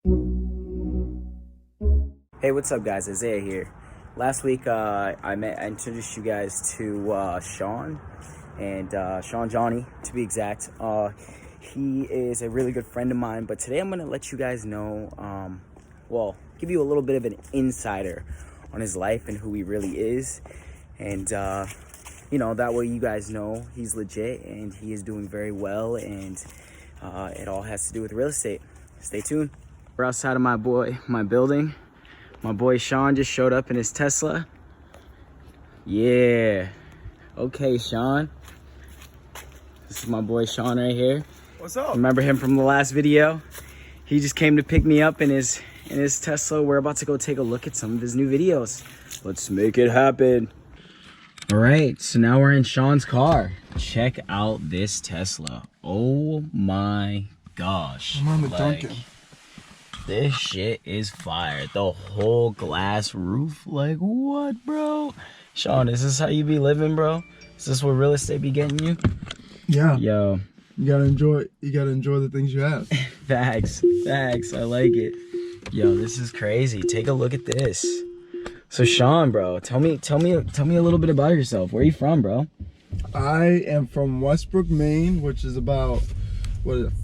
Hey, what's up, guys? Isaiah here. Last week, I introduced you guys to Sean Jany, to be exact. He is a really good friend of mine, but today I'm going to let you guys know, give you a little bit of an insider on his life and who he really is. And, that way you guys know he's legit and he is doing very well, and it all has to do with real estate. Stay tuned. We're outside of my building. My boy Sean just showed up in his Tesla. Yeah. Okay, Sean. This is my boy Sean right here. What's up? Remember him from the last video? He just came to pick me up in his Tesla. We're about to go take a look at some of his new videos. Let's make it happen. All right, so now we're in Sean's car. Check out this Tesla. Oh my gosh. I'm on the Duncan. This shit is fire. The whole glass roof. Like, what, bro? Sean, is this how you be living, bro? Is this what real estate be getting you? Yeah. Yo. You gotta enjoy the things you have. Facts. I like it. Yo, this is crazy. Take a look at this. So Sean, bro, tell me a little bit about yourself. Where are you from, bro? I am from Westbrook, Maine, which is about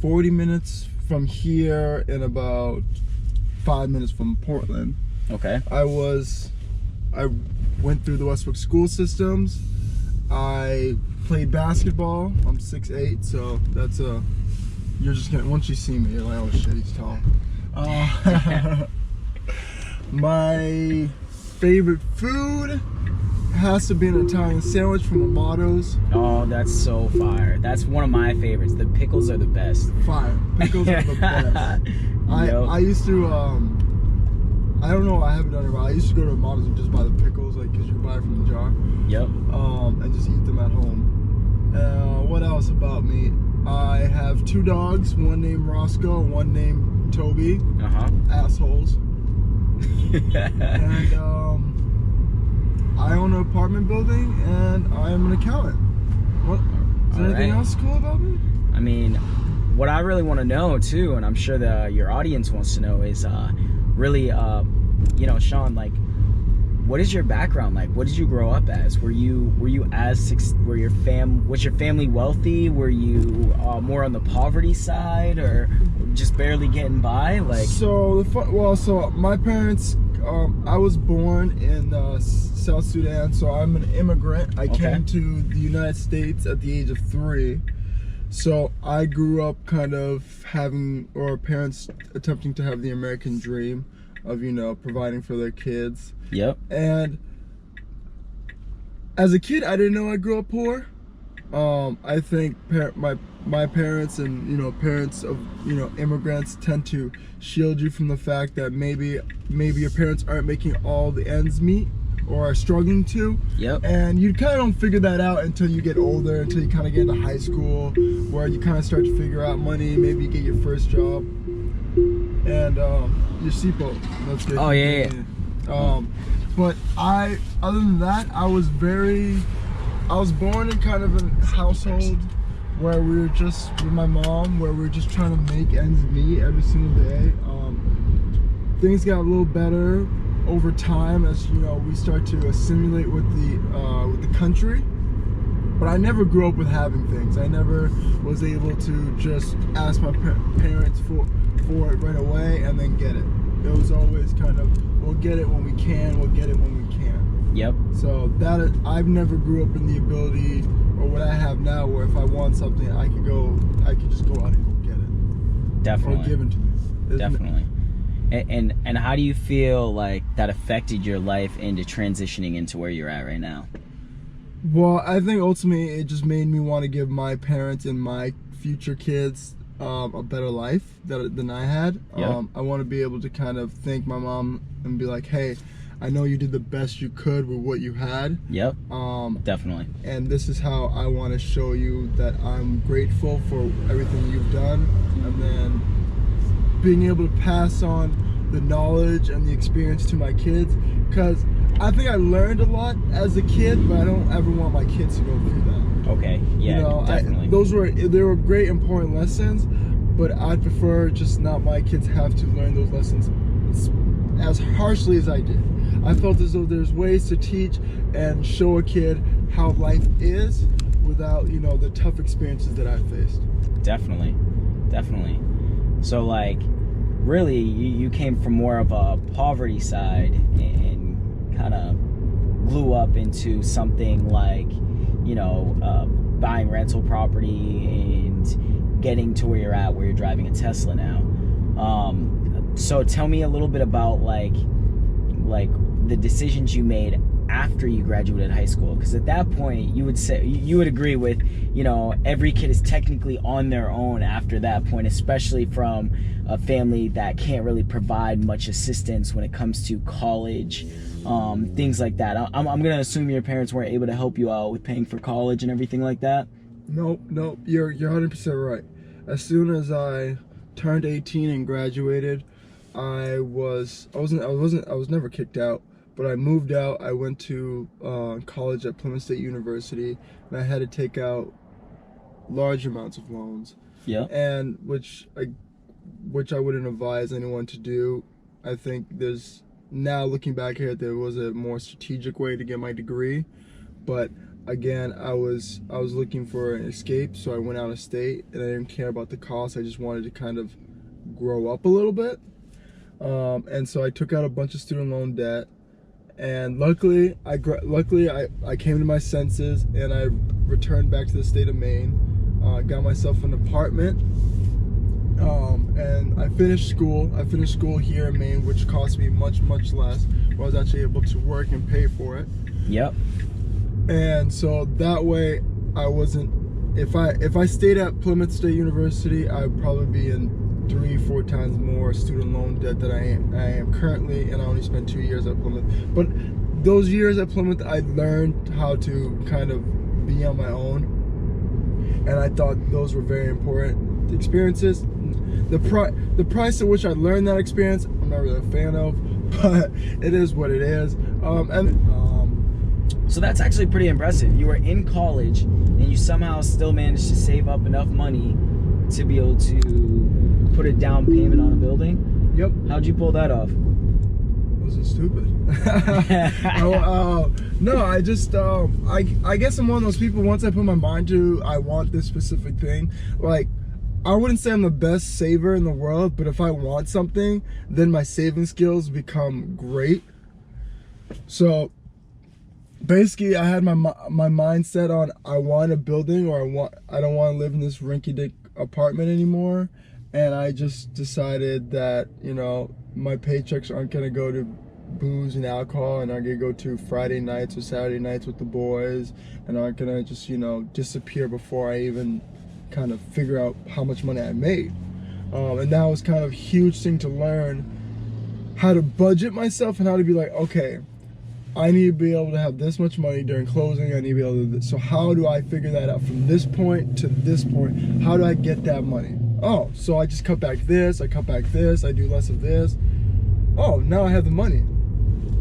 40 minutes from here and about 5 minutes from Portland. Okay. I went through the Westbrook school systems. I played basketball. I'm 6'8", so that's you're just gonna, once you see me, you're like, oh shit, he's tall. My favorite food has to be an Italian sandwich from Amato's. Oh, that's so fire. That's one of my favorites. The pickles are the best. Fire. Pickles are the best. I used to, I don't know, I haven't done it, but I used to go to Amato's and just buy the pickles, like, because you can buy it from the jar. Yep. And just eat them at home. What else about me? I have 2 dogs, one named Roscoe, one named Toby. Assholes. And I own an apartment building, and I am an accountant. What? Is there anything else cool about me? I mean, what I really want to know too, and I'm sure that your audience wants to know, is really, Sean, like, what is your background like? What did you grow up as? Was your family wealthy? Were you more on the poverty side, or just barely getting by? Like, so my parents, I was born in South Sudan, so I'm an immigrant. I came to the United States at the age of 3. So I grew up kind of parents attempting to have the American dream of, providing for their kids. Yep. And as a kid, I didn't know I grew up poor. I think my parents and parents of immigrants tend to shield you from the fact that maybe your parents aren't making all the ends meet or are struggling to. Yep. And you kind of don't figure that out until you get older, until you kind of get into high school, where you kind of start to figure out money. Maybe you get your first job and your seatbelt. That's good. Oh yeah. But other than that, I was born in kind of a household where we were just, with my mom, where we were just trying to make ends meet every single day. Things got a little better over time as, we start to assimilate with the country. But I never grew up with having things. I never was able to just ask my parents for it right away and then get it. It was always kind of, we'll get it when we can, we'll get it when we can. Yep. So I've never grew up in the ability, or what I have now, where if I want something, I could just go out and go get it. Definitely. Or given to me. Definitely. And how do you feel like that affected your life into transitioning into where you're at right now? Well, I think ultimately it just made me want to give my parents and my future kids a better life than I had. Yep. I want to be able to kind of thank my mom and be like, hey, I know you did the best you could with what you had. Yep. Definitely. And this is how I want to show you that I'm grateful for everything you've done. And then being able to pass on the knowledge and the experience to my kids, because I think I learned a lot as a kid, but I don't ever want my kids to go through that. Okay. Yeah. Definitely. They were great, important lessons, but I'd prefer just not my kids have to learn those lessons as harshly as I did. I felt as though there's ways to teach and show a kid how life is without, the tough experiences that I've faced. Definitely. So like, really, you came from more of a poverty side and kind of blew up into something like, buying rental property and getting to where you're at, where you're driving a Tesla now. So tell me a little bit about like the decisions you made after you graduated high school, because at that point you would agree with, every kid is technically on their own after that point, especially from a family that can't really provide much assistance when it comes to college, things like that. I'm gonna assume your parents weren't able to help you out with paying for college and everything like that. Nope, you're 100% right. As soon as I turned 18 and graduated, I was never kicked out, but I moved out. I went to college at Plymouth State University, and I had to take out large amounts of loans. Yeah. And which I wouldn't advise anyone to do. I think now looking back here, there was a more strategic way to get my degree, but again, I was looking for an escape, so I went out of state, and I didn't care about the cost. I just wanted to kind of grow up a little bit. And so I took out a bunch of student loan debt, and luckily I came to my senses, and I returned back to the state of Maine, got myself an apartment, and I finished school. I finished school here in Maine, which cost me much less, where I was actually able to work and pay for it. Yep. And so that way I wasn't, if I stayed at Plymouth State University, I'd probably be in 3-4 times more student loan debt than I am currently, and I only spent 2 years at Plymouth. But those years at Plymouth, I learned how to kind of be on my own, and I thought those were very important experiences. The price at which I learned that experience, I'm not really a fan of, but it is what it is. So that's actually pretty impressive. You were in college and you somehow still managed to save up enough money to be able to put a down payment on a building. Yep. How'd you pull that off? Wasn't stupid. No, I just I guess I'm one of those people, once I put my mind to I want this specific thing, like, I wouldn't say I'm the best saver in the world, but if I want something, then my saving skills become great. So basically, I had my mindset on I want a building, or I don't want to live in this rinky-dink apartment anymore, and I just decided that my paychecks aren't gonna go to booze and alcohol, and aren't gonna go to Friday nights or Saturday nights with the boys, and aren't gonna just disappear before I even kind of figure out how much money I made. And that was kind of a huge thing to learn, how to budget myself and how to be like, okay, I need to be able to have this much money during closing. I need to be able to do this. So how do I figure that out from this point to this point? How do I get that money? Oh, so I just cut back this, I cut back this, I do less of this. Oh, now I have the money.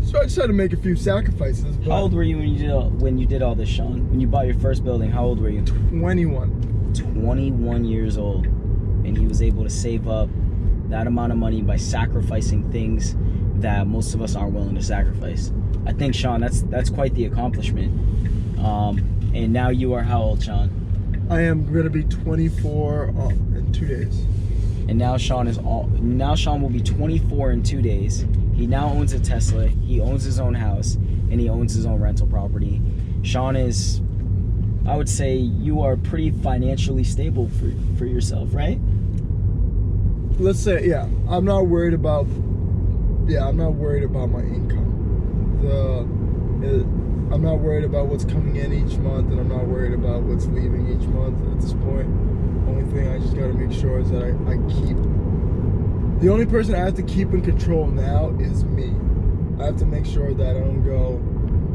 So I just had to make a few sacrifices. How old were you when you did all this, Sean? When you bought your first building, how old were you? 21. 21 years old. And he was able to save up that amount of money by sacrificing things that most of us aren't willing to sacrifice. I think, Sean, that's quite the accomplishment. And now you are how old, Sean? I am going to be 24 in 2 days. And now Sean will be 24 in 2 days. He now owns a Tesla. He owns his own house, and he owns his own rental property. Sean is, I would say, you are pretty financially stable for yourself, right? Let's say, yeah. I'm not worried about my income. I'm not worried about what's coming in each month, and I'm not worried about what's leaving each month at this point. The only thing I just got to make sure is that I keep... The only person I have to keep in control now is me. I have to make sure that I don't go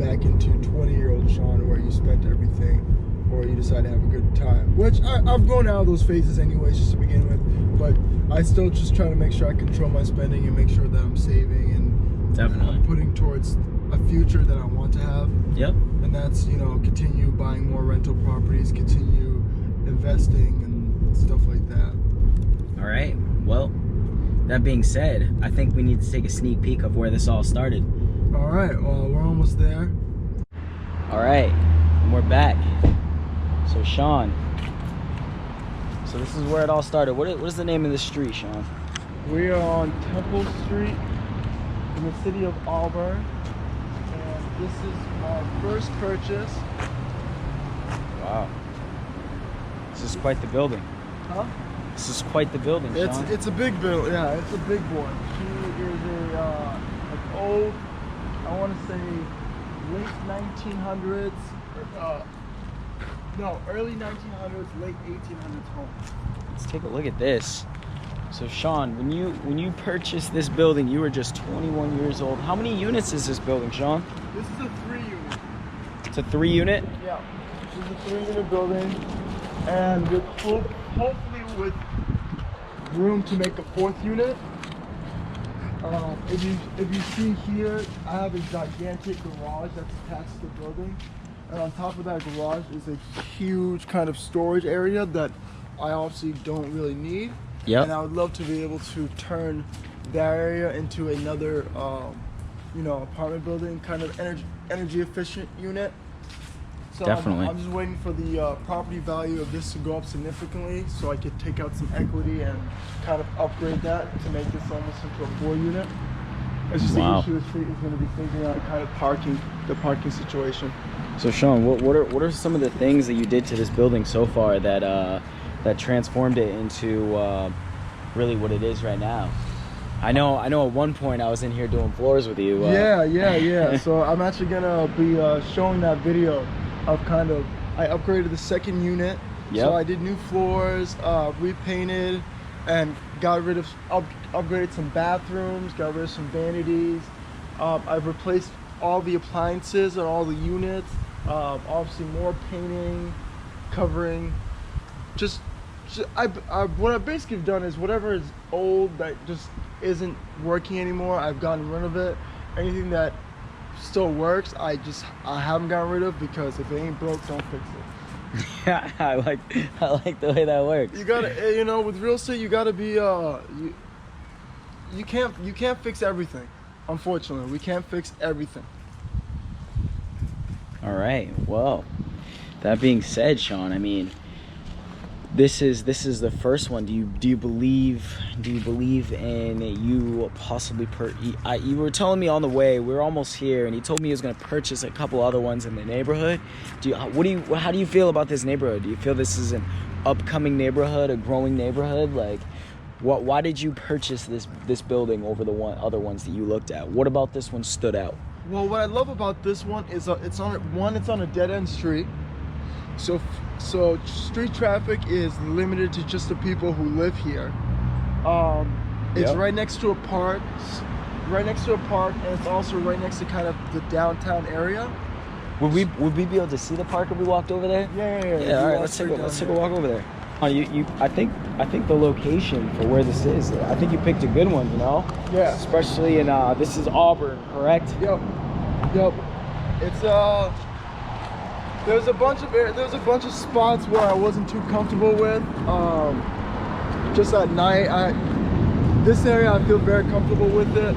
back into 20-year-old Sean where you spent everything, or you decide to have a good time. Which I've grown out of those phases anyways, just to begin with. But I still just try to make sure I control my spending and make sure that I'm saving and definitely putting towards a future that I want to have. Yep. And that's, continue buying more rental properties, continue investing and stuff like that. All All right. Well, that being said, I think we need to take a sneak peek of where this all started. All right, well, we're almost there. All right, and we're back. So Sean, so this is where it all started. What is the name of the street, Sean? We are on Temple Street in the city of Auburn, and this is my first purchase. Wow. This is quite the building. Huh? This is quite the building, Sean. It's a big build, yeah, it's a big boy. She is an old, I want to say late 1900s, no, early 1900s, late 1800s home. Let's take a look at this. So Sean, when you purchased this building, you were just 21 years old. How many units is this building, Sean? This is a 3-unit. It's a 3-unit? Yeah, this is a 3-unit building, and with hopefully with room to make a 4th unit. If you see here, I have a gigantic garage that's attached to the building, and on top of that garage is a huge kind of storage area that I obviously don't really need. Yep. And I would love to be able to turn that area into another, apartment building, kind of energy efficient unit. So Definitely. I'm just waiting for the property value of this to go up significantly so I could take out some equity and kind of upgrade that to make this almost into a 4-unit. It's just Wow. the issue is going to be figuring out kind of the parking situation. So Sean, what are some of the things that you did to this building so far that transformed it into really what it is right now? I know at one point I was in here doing floors with you. Yeah. So I'm actually gonna be showing that video of I upgraded the 2nd unit. Yep. So I did new floors, repainted, and got rid of upgraded some bathrooms, got rid of some vanities. I've replaced all the appliances and all the units. Obviously more painting, covering. What I've basically done is whatever is old that just isn't working anymore, I've gotten rid of it. Anything that still works, I haven't gotten rid of, because if it ain't broke, don't fix it. Yeah, I like the way that works. You gotta, with real estate, you gotta be you can't fix everything. Unfortunately, we can't fix everything. All right. Well, that being said, Sean, I mean, this is the first one. Do you believe in you possibly you were telling me on the way, we're almost here, and he told me he was going to purchase a couple other ones in the neighborhood. How do you feel about this neighborhood? Do you feel this is an upcoming neighborhood, a growing neighborhood? Like, why did you purchase this building over the other ones that you looked at? What about this one stood out? Well, what I love about this one is it's on a dead-end street. So street traffic is limited to just the people who live here. It's Yep. right next to a park, and it's also right next to kind of the downtown area. Would we be able to see the park if we walked over there? Yeah. All right, let's take a walk over there. I think the location for where this is, I think you picked a good one, Yeah. Especially in this is Auburn, correct? Yep. It's there's a bunch of spots where I wasn't too comfortable with. Just at night, this area I feel very comfortable with it.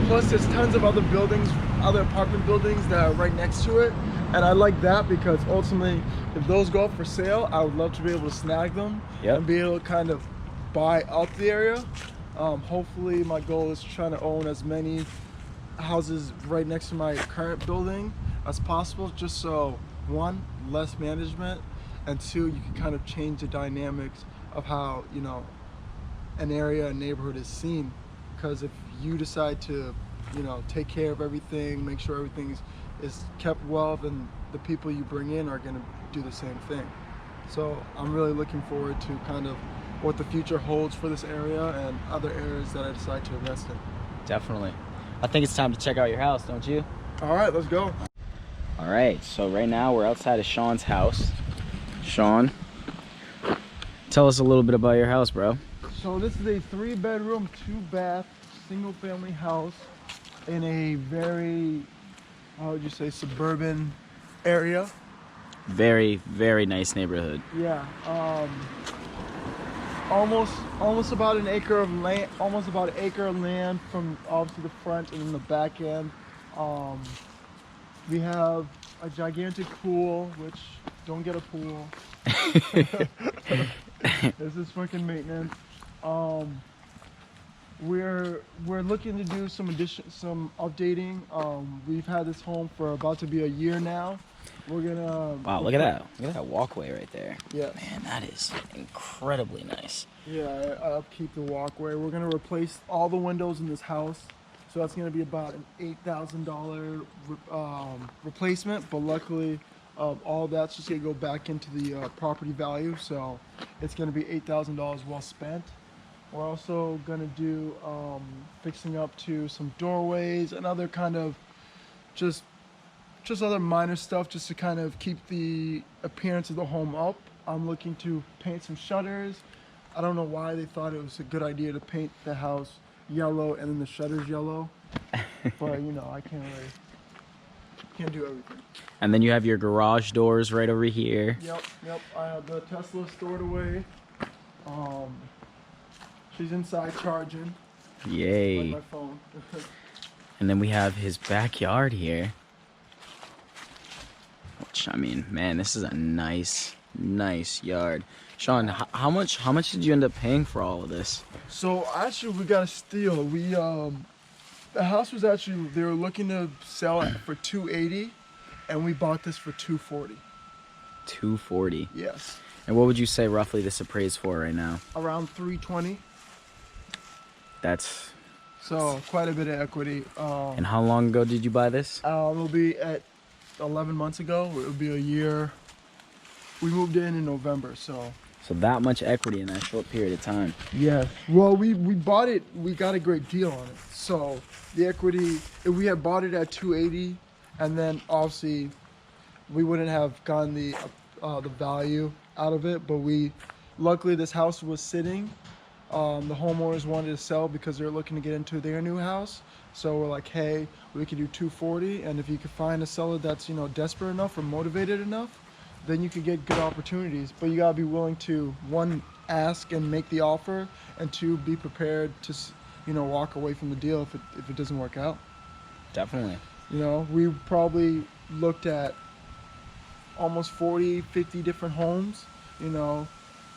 Plus, there's tons of other apartment buildings that are right next to it, and I like that because ultimately, if those go up for sale, I would love to be able to snag them. Yep. And be able to kind of buy up the area. Hopefully, my goal is trying to own as many houses right next to my current building as possible, just so, 1, less management, and 2, you can kind of change the dynamics of how an area, a neighborhood is seen. Because if you decide to take care of everything, make sure everything is kept well, then the people you bring in are going to do the same thing. So I'm really looking forward to kind of what the future holds for this area and other areas that I decide to invest in. Definitely. I think it's time to check out your house, don't you? All right, let's go. All right, so right now we're outside of Sean's house. Sean, tell us a little bit about your house, bro. So this is a 3-bedroom, 2-bath, single-family house in a very, how would you say, suburban area. Very, very nice neighborhood. Yeah. almost about an acre of land, almost about an acre of land from obviously the front and then the back end. We have a gigantic pool, which don't get a pool. This is fucking maintenance. We're looking to do some updating. We've had this home for about to be a year now. We're gonna. Wow, look at that! Look at that walkway right there. Yeah. Man, that is incredibly nice. Yeah, I upkeep the walkway. We're gonna replace all the windows in this house, so that's gonna be about an $8,000 replacement. But luckily, all that's just gonna go back into the property value, so it's gonna be $8,000 well spent. We're also gonna do fixing up to some doorways and other kind of just other minor stuff just to kind of keep the appearance of the home up. I'm looking to paint some shutters. I don't know why they thought it was a good idea to paint the house yellow and then the shutters yellow, but you know, I can't do everything. And then you have your garage doors right over here. Yep. I have the Tesla stored away. She's inside charging. Yay. Like my phone. And then we have his backyard here. Which, I mean, man, this is a nice yard. Sean, how much did you end up paying for all of this? So actually, we got a steal. The house was actually, they were looking to sell it for $280, and we bought this for $240. $240. Yes. And what would you say roughly this appraised for right now? Around $320. That's so quite a bit of equity. And how long ago did you buy this? It'll be at 11 months ago. It would be a year. We moved in November, so that much equity in that short period of time. Yeah. Well, we bought it. We got a great deal on it. So the equity, if we had bought it at $280, and then obviously we wouldn't have gotten the value out of it. But luckily this house was sitting. The homeowners wanted to sell because they're looking to get into their new house. So we're like, hey, we could do $240, and if you could find a seller that's, you know, desperate enough or motivated enough, then you could get good opportunities. But you gotta be willing to, one, ask and make the offer, and two, be prepared to, you know, walk away from the deal if it doesn't work out. Definitely. You know, we probably looked at almost 40, 50 different homes, you know,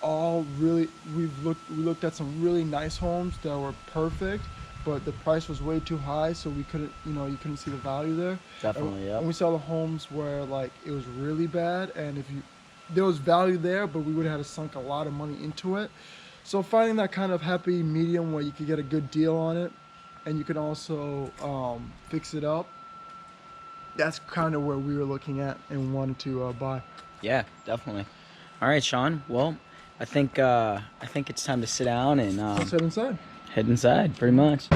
all really, we looked at some really nice homes that were perfect, but the price was way too high, so we couldn't, you know, you couldn't see the value there. Definitely, yeah. And we saw the homes where like it was really bad, and there was value there, but we would have had to sunk a lot of money into it. So finding that kind of happy medium where you could get a good deal on it, and you can also fix it up. That's kind of where we were looking at and wanted to buy. Yeah, definitely. All right, Sean. Well, I think it's time to sit down and Let's head inside. Head inside, pretty much.